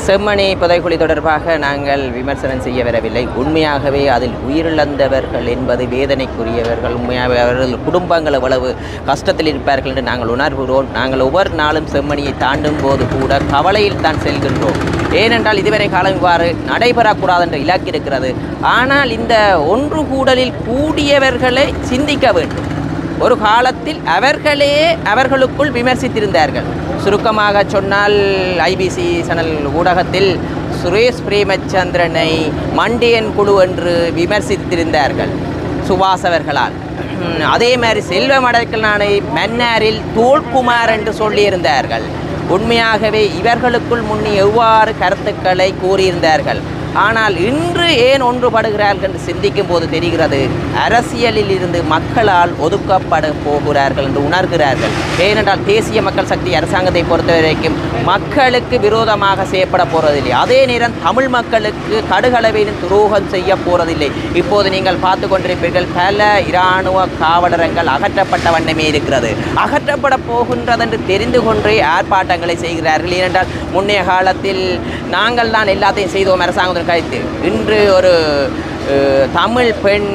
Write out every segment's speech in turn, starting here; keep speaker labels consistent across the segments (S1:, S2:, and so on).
S1: செம்மணி புதைக்குழி தொடர்பாக நாங்கள் விமர்சனம் செய்ய வரவில்லை. உண்மையாகவே அதில் உயிரிழந்தவர்கள் என்பது வேதனைக்குரியவர்கள். உண்மையாகவே அவர்கள் குடும்பங்கள் எவ்வளவு கஷ்டத்தில் இருப்பார்கள் என்று நாங்கள் உணர்கிறோம். நாங்கள் ஒவ்வொரு நாளும் செம்மணியை தாண்டும் போது கூட கவலையில் தான் செல்கின்றோம். ஏனென்றால் இதுவரை காலம் இவ்வாறு நடைபெறக்கூடாது என்ற இலக்கு இருக்கிறது. ஆனால் இந்த ஒன்று கூடலில் கூடியவர்களை சிந்திக்க வேண்டும். ஒரு காலத்தில் அவர்களுக்குள் விமர்சித்திருந்தார்கள். சுருக்கமாக சொன்னால் ஐபிசி சேனல் ஊடகத்தில் சுரேஷ் பிரேமச்சந்திரனை மண்டியன் குழு என்று விமர்சித்திருந்தார்கள் சுபாஷ் அவர்களால். அதே மாதிரி செல்வம் அடைக்கலானை மன்னாரில் தோல்குமார் என்று சொல்லியிருந்தார்கள். உண்மையாகவே இவர்களுக்குள் முன்னே எவ்வாறு கருத்துக்களை கூறியிருந்தார்கள். ஆனால் இன்று ஏன் ஒன்றுபடுகிறார்கள் என்று சிந்திக்கும் போது தெரிகிறது, அரசியலில் இருந்து மக்களால் ஒதுக்கப்பட போகிறார்கள் என்று உணர்கிறார்கள். ஏனென்றால் தேசிய மக்கள் சக்தி அரசாங்கத்தை பொறுத்தவரைக்கும் மக்களுக்கு விரோதமாக செய்யப்பட போவதில்லை. அதே நேரம் தமிழ் மக்களுக்கு கடுகளவிலும் துரோகம் செய்ய போவதில்லை. இப்போது நீங்கள் பார்த்து கொண்டிருப்பீர்கள், பல இராணுவ காவலர்கள் அகற்றப்பட்ட வண்ணமே இருக்கிறது. அகற்றப்பட போகின்றது என்று தெரிந்து கொண்டே ஆர்ப்பாட்டங்களை செய்கிறார்கள். ஏனென்றால் முன்னைய காலத்தில் நாங்கள் தான் எல்லாத்தையும் செய்தோம் அரசாங்கத்தின் கருத்து. இன்று ஒரு தமிழ் பெண்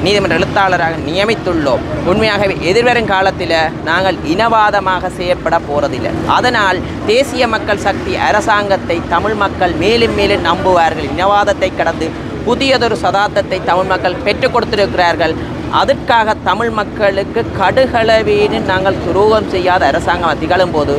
S1: நீதிமன்ற எழுத்தாளராக நியமித்துள்ளோம். உண்மையாகவே எதிர்வரும் காலத்தில் நாங்கள் இனவாதமாக செய்யப்பட போவதில்லை. அதனால் தேசிய மக்கள் சக்தி அரசாங்கத்தை தமிழ் மக்கள் மேலும் மேலும் நம்புவார்கள். இனவாதத்தை கடந்து புதியதொரு சதாப்தத்தை தமிழ் மக்கள் பெற்றுக் கொடுத்திருக்கிறார்கள். அதற்காக தமிழ் மக்களுக்கு கடுகளவேனு நாங்கள் துரோகம் செய்யாத அரசாங்கம் திகழும் போது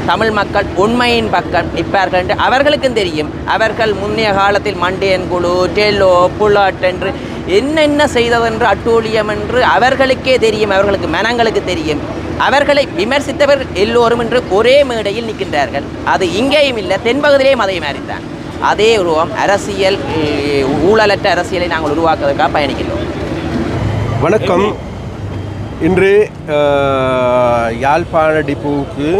S1: தமிழ் மக்கள் உண்மையின் பக்கம் நிற்பார்கள் என்று அவர்களுக்கும் தெரியும். அவர்கள் முன்னைய காலத்தில் மண்டியன் குழு, டெல்லோ, புலாட் என்று என்னென்ன செய்ததென்று அட்டூழியம் என்று அவர்களுக்கே தெரியும். அவர்களுக்கு மனங்களுக்கு தெரியும். அவர்களை விமர்சித்தவர் எல்லோரும் என்று ஒரே மேடையில் நிற்கின்றார்கள். அது இங்கேயும் இல்லை, தென்பகுதியிலேயும் அதே மாதிரி தான். அதே உருவம் அரசியல், ஊழலற்ற அரசியலை நாங்கள் உருவாக்குவதற்காக பயணிக்கிறோம்.
S2: வணக்கம். இன்று யாழ்ப்பாண டிப்போவுக்கு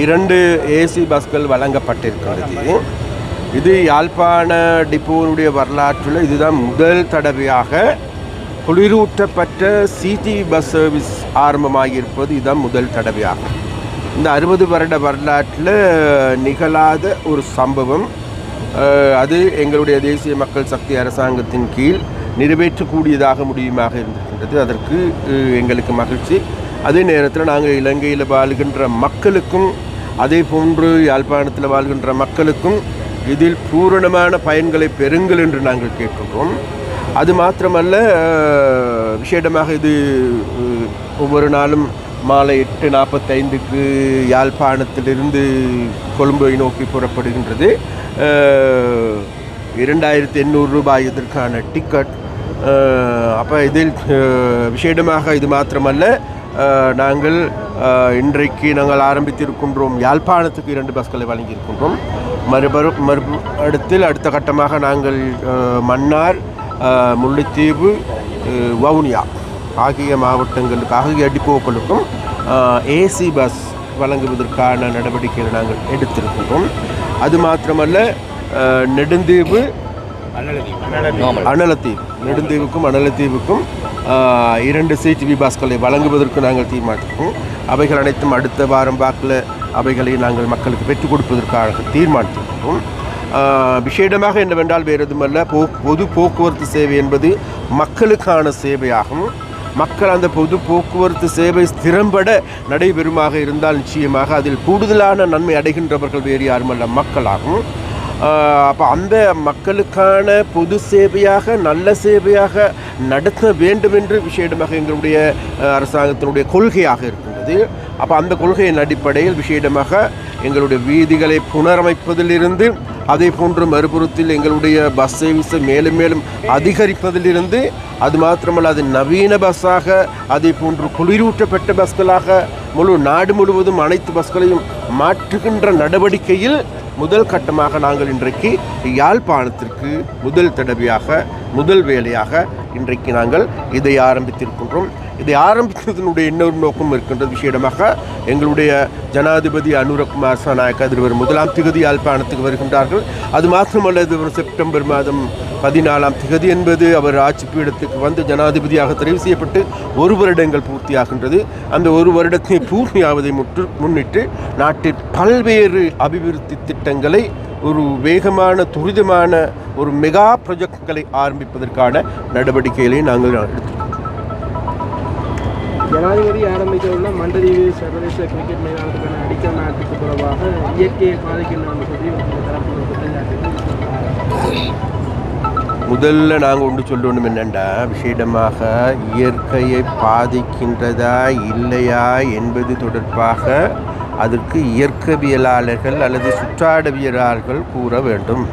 S2: 2 ஏசி பஸ்கள் வழங்கப்பட்டிருக்கிறது. இது யாழ்ப்பாண டிப்போனுடைய வரலாற்றில் இதுதான் முதல் தடவையாக குளிரூட்டப்பட்ட சிடி பஸ் சர்வீஸ் ஆரம்பமாகியிருப்பது. இதுதான் முதல் தடவையாகும். இந்த 60 வருட வரலாற்றில் நிகழாத ஒரு சம்பவம். அது எங்களுடைய தேசிய மக்கள் சக்தி அரசாங்கத்தின் கீழ் நிறைவேற்றக்கூடியதாக முடியுமாக இருந்திருக்கின்றது. அதற்கு எங்களுக்கு மகிழ்ச்சி. அதே நேரத்தில் நாங்கள் இலங்கையில் வாழ்கின்ற மக்களுக்கும் அதே போன்று யாழ்ப்பாணத்தில் வாழ்கின்ற மக்களுக்கும் இதில் பூரணமான பயன்களை பெறுங்கள் என்று நாங்கள் கேட்கின்றோம். அது மாத்திரமல்ல, விசேடமாக இது ஒவ்வொரு நாளும் மாலை 8:45க்கு யாழ்ப்பாணத்திலிருந்து கொழும்பை நோக்கி புறப்படுகின்றது. 2800 ரூபாய் இதற்கான டிக்கெட். அப்போ இதில் விசேடமாக இது மாத்திரமல்ல, நாங்கள் இன்றைக்கு நாங்கள் ஆரம்பித்திருக்கின்றோம். யாழ்ப்பாணத்துக்கு 2 பஸ்களை வழங்கியிருக்கின்றோம். அடுத்த கட்டமாக நாங்கள் மன்னார், முல்லைத்தீவு, வவுனியா ஆகிய மாவட்டங்களுக்கு, ஆகிய டிப்போக்களுக்கும் ஏசி பஸ் வழங்குவதற்கான நடவடிக்கைகளை நாங்கள் எடுத்திருக்கின்றோம். அது மாத்திரமல்ல, நெடுந்தீவு, நெடுந்தீவுக்கும் அனலத்தீவுக்கும் 2 சிடிவி பஸ்களை வழங்குவதற்கு நாங்கள் தீர்மானித்திருக்கோம். அவைகள் அனைத்தும் அடுத்த வாரம் வாக்கில் அவைகளை நாங்கள் மக்களுக்கு பெற்றுக் கொடுப்பதற்காக தீர்மானித்திருக்கிறோம். விசேடமாக என்னவென்றால் வேறு எதுவுமல்ல, பொது போக்குவரத்து சேவை என்பது மக்களுக்கான சேவையாகும். மக்கள் அந்த பொது போக்குவரத்து சேவை திறம்பட நடைபெறுமாக இருந்தால் நிச்சயமாக அதில் கூடுதலான நன்மை அடைகின்றவர்கள் வேறு யாருமல்ல, மக்களாகும். அப்போ அந்த மக்களுக்கான பொது சேவையாக, நல்ல சேவையாக நடத்த வேண்டும் என்று விசேடமாக எங்களுடைய அரசாங்கத்தினுடைய கொள்கையாக இருக்கின்றது. அப்போ அந்த கொள்கையின் அடிப்படையில் விசேடமாக எங்களுடைய வீதிகளை புனரமைப்பதிலிருந்து, அதே போன்று மறுபுறத்தில் எங்களுடைய பஸ் சர்வீஸை மேலும் மேலும் அதிகரிப்பதிலிருந்து, அது மாத்திரமல்ல அது நவீன பஸ்ஸாக, அதே போன்று குளிரூட்டப்பட்ட பஸ்களாக முழு நாடு முழுவதும் அனைத்து பஸ்களையும் மாற்றுகின்ற நடவடிக்கையில் முதல் கட்டமாக நாங்கள் இன்றைக்கு யாழ்ப்பாணத்திற்கு முதல் தடவையாக, முதல் வேலையாக இன்றைக்கு நாங்கள் இதை ஆரம்பித்திருக்கின்றோம். இதை ஆரம்பித்ததனுடைய இன்னொரு நோக்கம் இருக்கின்றது. விசேடமாக எங்களுடைய ஜனாதிபதி அனுரகுமார் திசாநாயக்க எதிர்வரும் 1ஆம் தேதி யாழ்ப்பாணத்துக்கு வருகின்றார்கள். அது மாத்திரமல்ல, இது செப்டம்பர் மாதம் 14ஆம் திகதி என்பது அவர் ஆட்சி பீடத்துக்கு வந்து ஜனாதிபதியாக தெரிவு செய்யப்பட்டு 1 வருடங்கள் பூர்த்தியாகின்றது. அந்த 1 வருடத்தை பூர்த்தியாவதை முன்னிட்டு நாட்டில் பல்வேறு அபிவிருத்தி திட்டங்களை ஒரு வேகமான துரிதமான ஒரு மெகா ப்ரொஜெக்ட்களை ஆரம்பிப்பதற்கான நடவடிக்கைகளை நாங்கள் எடுத்துள்ளோம்.
S3: ஜனாதிபதி ஆரம்பித்துள்ள மண்டதீவு சர்வதேச கிரிக்கெட் மைதானத்துக்கான அடிக்கல் நாட்டுக்கு தொடர்பாக இயற்கையை பாதிக்கின்ற சொல்லி
S2: முதல்ல நாங்கள் ஒன்று சொல்லணும் என்னென்னா விஷயமாக இயற்கையை பாதிக்கின்றதா இல்லையா என்பது தொடர்பாக அதற்கு இயற்கவியலாளர்கள் அல்லது சுற்றாடவியலாளர்கள் கூற வேண்டும்.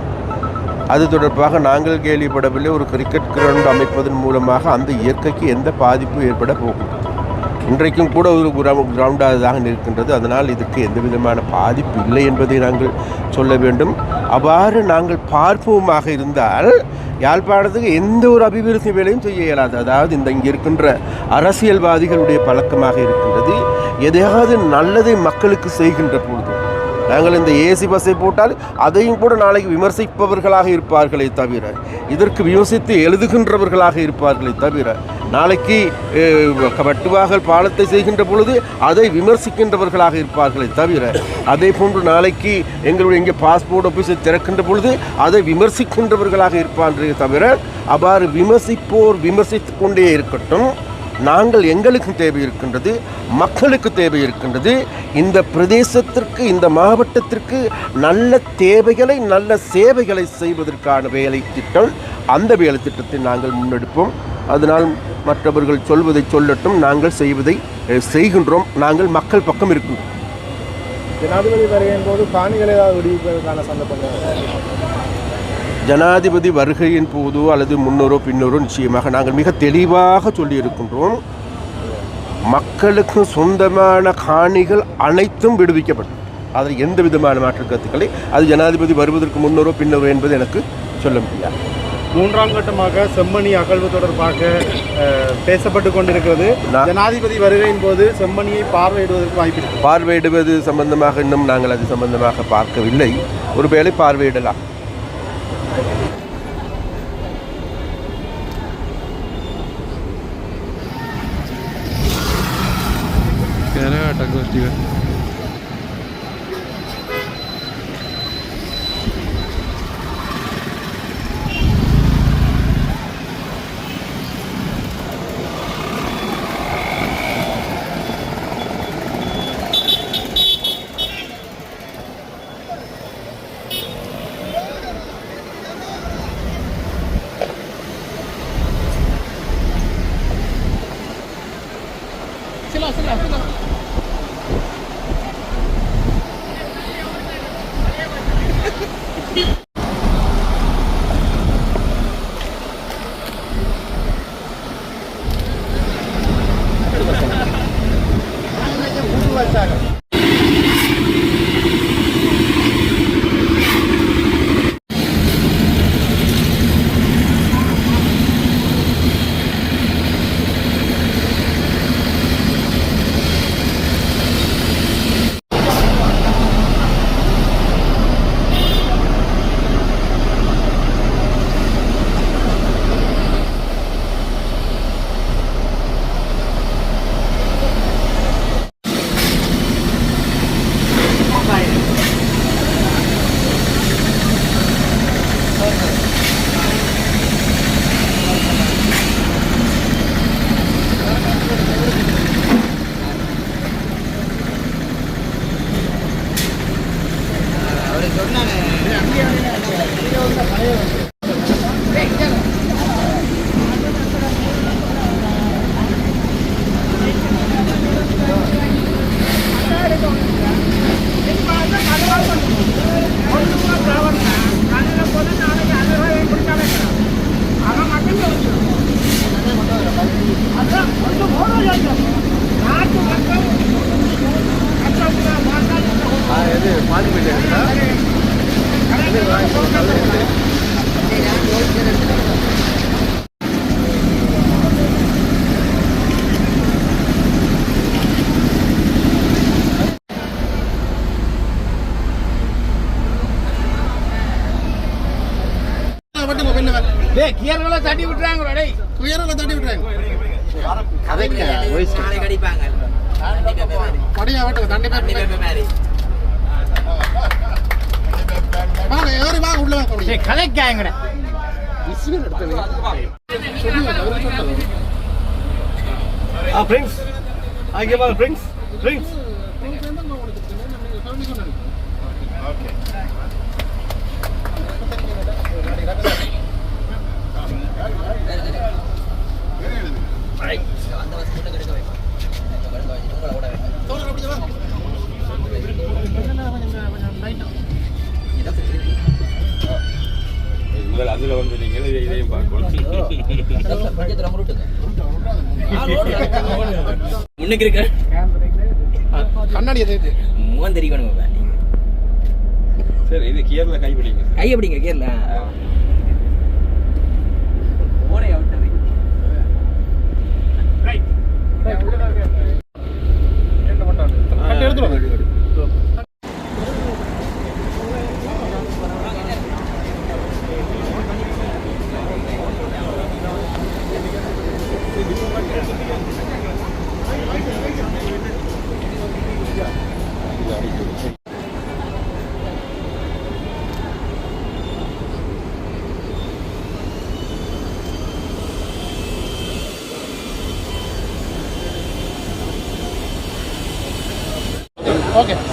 S2: அது தொடர்பாக நாங்கள் கேள்விப்படவில்லை. ஒரு கிரிக்கெட் கிரவுண்ட் அமைப்பதன் மூலமாக அந்த இயற்கைக்கு எந்த பாதிப்பு ஏற்பட போகும். இன்றைக்கும் கூட ஒரு கிரவுண்டாக தான் இருக்கின்றது. அதனால் இதுக்கு எந்த விதமான பாதிப்பு இல்லை என்பதை நாங்கள் சொல்ல வேண்டும். அவ்வாறு நாங்கள் பார்ப்போமாக இருந்தால் யாழ்ப்பாணத்துக்கு எந்த ஒரு அபிவிருத்தி வேலையும் செய்ய இயலாது. அதாவது இங்கே இருக்கின்ற அரசியல்வாதிகளுடைய பழக்கமாக இருக்கின்றது. எதையாவது நல்லதை மக்களுக்கு செய்கின்ற பொழுது நாங்கள் இந்த ஏசி பஸ்ஸை போட்டால் அதையும் கூட நாளைக்கு விமர்சிப்பவர்களாக இருப்பார்களே தவிர, இதற்கு விமர்சித்து எழுதுகின்றவர்களாக இருப்பார்களே தவிர, நாளைக்கு வட்டுவாகல் பாலத்தை செய்கின்ற பொழுது அதை விமர்சிக்கின்றவர்களாக இருப்பார்களே தவிர, அதே போன்று நாளைக்கு எங்களுடைய இங்கே பாஸ்போர்ட் ஆஃபீஸை திறக்கின்ற பொழுது அதை விமர்சிக்கின்றவர்களாக இருப்பார்களே தவிர, அவ்வாறு விமர்சிப்போர் விமர்சித்து கொண்டே இருக்கட்டும். நாங்கள் எங்களுக்கு தேவை இருக்கின்றது, மக்களுக்கு தேவை இருக்கின்றது. இந்த பிரதேசத்திற்கு இந்த மாவட்டத்திற்கு நல்ல தேவைகளை நல்ல சேவைகளை செய்வதற்கான வேலை திட்டம், அந்த வேலை திட்டத்தை நாங்கள் முன்னெடுப்போம். அதனால் மற்றவர்கள் சொல்வதை சொல்லட்டும், நாங்கள் செய்வதை செய்கின்றோம். நாங்கள் மக்கள் பக்கம் இருக்கின்றோம்.
S3: ஜனாதிபதி வருகையின் போது காணிகளை ஏதாவது விடுவிப்பதற்கான சந்தர்ப்பங்கள்
S2: ஜனாதிபதி வருகையின் போதோ அல்லது முன்னோரோ பின்னோரோ நிச்சயமாக நாங்கள் மிக தெளிவாக சொல்லியிருக்கின்றோம். மக்களுக்கு சொந்தமான காணிகள் அனைத்தும் விடுவிக்கப்படும். அதில் எந்த விதமான மாற்று கருத்துக்களை அது ஜனாதிபதி வருவதற்கு முன்னோரோ பின்னோரோ என்பது எனக்கு சொல்ல முடியாது.
S3: 3ஆம் கட்டமாக செம்மணி அகழ்வு தொடர்பாக பேசப்பட்டு கொண்டிருக்கிறது. ஜனாதிபதி வருகையின் போது செம்மணியை பார்வையிடுவதற்கு வாய்ப்பு
S2: பார்வையிடுவது சம்பந்தமாக இன்னும் நாங்கள் அது சம்பந்தமாக பார்க்கவில்லை. ஒருவேளை பார்வையிடலாம்.
S3: மொபைல் கியர்களை தட்டி விட்டுறாங்க டேய் கியர்களை தட்டி விட்டுறாங்க கதைக்கு வாய்ஸ் நாளை கடிப்பாங்க படியா வட்ட தண்டி மாதிரி வாங்க ஏறி வாங்க உள்ள வாங்க டேய் கதைக்காங்கடா இஸ்வின் எடுத்தவே ஃப்ரெண்ட்ஸ் ஆகே வா ஃப்ரெண்ட்ஸ் ஓகே அதுல வந்து நீங்க இதையும் பார்க்கணும் முன்னுக்கு இருக்க கண்ணாடி முகம் தெரிவிக்கணும் சரி இது கியர்ல கை பிடிங்க கியர்ல ஓடை அவுட்டது ரைட் என்ன பண்றாங்க எடுத்துறோம்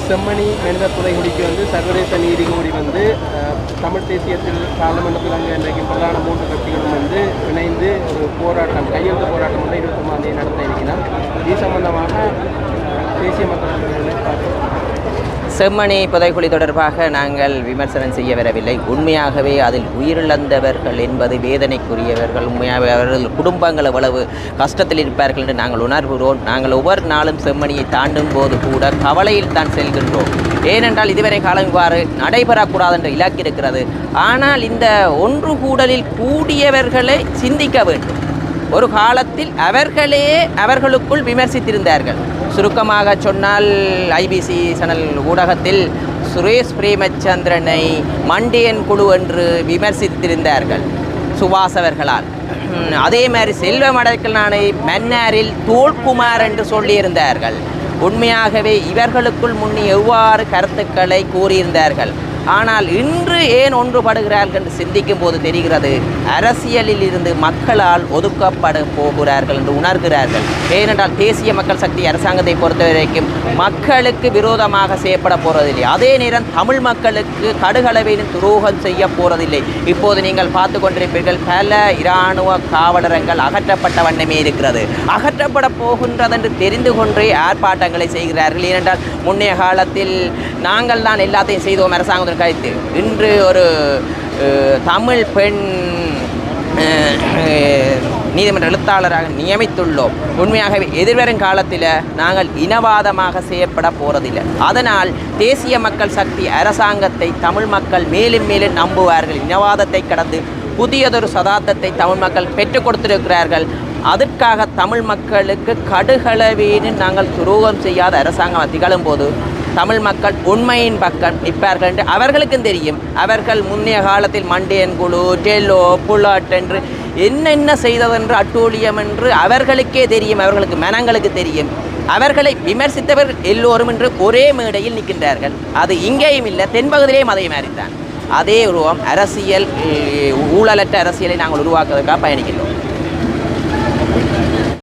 S4: செம்மணி மனித புதைகுடிக்கு வந்து சர்வதேச நீதிமூடி வந்து தமிழ் தேசியத்தில் பார்லமெண்டத்தில் அங்கே இன்றைக்கு பிரதான 3 கட்சிகளும் வந்து இணைந்து ஒரு போராட்டம் கையெழுத்து போராட்டம் வந்து 21ஆம் தேதி நடத்த இருக்கிறார். இது சம்பந்தமாக தேசிய மக்கள் பார்க்கிறோம்.
S1: செம்மணி புதைக்குழி தொடர்பாக நாங்கள் விமர்சனம் செய்ய வரவில்லை. உண்மையாகவே அதில் உயிரிழந்தவர்கள் என்பது வேதனைக்குரியவர்கள். உண்மையாகவே அவர்கள் குடும்பங்கள் எவ்வளவு கஷ்டத்தில் இருப்பார்கள் என்று நாங்கள் உணர்கிறோம். நாங்கள் ஒவ்வொரு நாளும் செம்மணியை தாண்டும் போது கூட கவலையில் தான் செல்கின்றோம். ஏனென்றால் இதுவரை காலம் இவ்வாறு நடைபெறக்கூடாது என்ற இலக்கு இருக்கிறது. ஆனால் இந்த ஒன்று கூடலில் கூடியவர்களை சிந்திக்க வேண்டும். ஒரு காலத்தில் அவர்களுக்குள் விமர்சித்திருந்தார்கள். சுருக்கமாக சொன்னால் ஐபிசி சேனல் ஊடகத்தில் சுரேஷ் பிரேமச்சந்திரனை மண்டியன் குழு என்று விமர்சித்திருந்தார்கள் சுபாஷ் அவர்களால். அதே மாதிரி செல்வம் அடைக்கலானை மன்னாரில் தோல்குமார் என்று சொல்லியிருந்தார்கள். உண்மையாகவே இவர்களுக்குள் முன்னே எவ்வாறு கருத்துக்களை கூறியிருந்தார்கள். ஆனால் இன்று ஏன் ஒன்றுபடுகிறார்கள் என்று சிந்திக்கும் போது தெரிகிறது, அரசியலில் இருந்து மக்களால் ஒதுக்கப்பட போகிறார்கள் என்று உணர்கிறார்கள். ஏனென்றால் தேசிய மக்கள் சக்தி அரசாங்கத்தை பொறுத்தவரைக்கும் மக்களுக்கு விரோதமாக செய்யப்பட போவதில்லை. அதே நேரம் தமிழ் மக்களுக்கு கடுகளவிலும் துரோகம் செய்ய போவதில்லை. இப்போது நீங்கள் பார்த்து கொண்டிருப்பீர்கள், பல இராணுவ காவலர்கள் அகற்றப்பட்ட வண்ணமே இருக்கிறது. அகற்றப்பட போகின்றது என்று தெரிந்து கொண்டே ஆர்ப்பாட்டங்களை செய்கிறார்கள். ஏனென்றால் முன்னைய காலத்தில் நாங்கள் தான் எல்லாத்தையும் செய்தோம் அரசாங்கத்தின் கருத்து. இன்று ஒரு தமிழ் பெண் நீதிமன்ற எழுத்தாளராக நியமித்துள்ளோம். உண்மையாகவே எதிர்வரும் காலத்தில் நாங்கள் இனவாதமாக செய்யப்பட போவதில்லை. அதனால் தேசிய மக்கள் சக்தி அரசாங்கத்தை தமிழ் மக்கள் மேலும் மேலும் நம்புவார்கள். இனவாதத்தை கடந்து புதியதொரு சதாப்தத்தை தமிழ் மக்கள் பெற்றுக் கொடுத்திருக்கிறார்கள். அதற்காக தமிழ் மக்களுக்கு கடுகளவேனு நாங்கள் துரோகம் செய்யாத அரசாங்கம் திகழும் போது தமிழ் மக்கள் உண்மையின் பக்கம் நிற்பார்கள் என்று அவர்களுக்கும் தெரியும். அவர்கள் முன்னைய காலத்தில் மண்டியன் குழு, டெல்லோ, புல்லாட் என்று என்னென்ன செய்ததென்று அட்டூழியம் என்று அவர்களுக்கே தெரியும். அவர்களுக்கு மனங்களுக்கு தெரியும். அவர்களை விமர்சித்தவர்கள் எல்லோரும் என்று ஒரே மேடையில் நிற்கின்றார்கள். அது இங்கேயும் இல்லை, தென்பகுதியிலேயும் அதே மாதிரி தான். அதே உருவம் அரசியல் ஊழலற்ற அரசியலை நாங்கள் உருவாக்குவதற்காக பயணிக்கின்றோம்.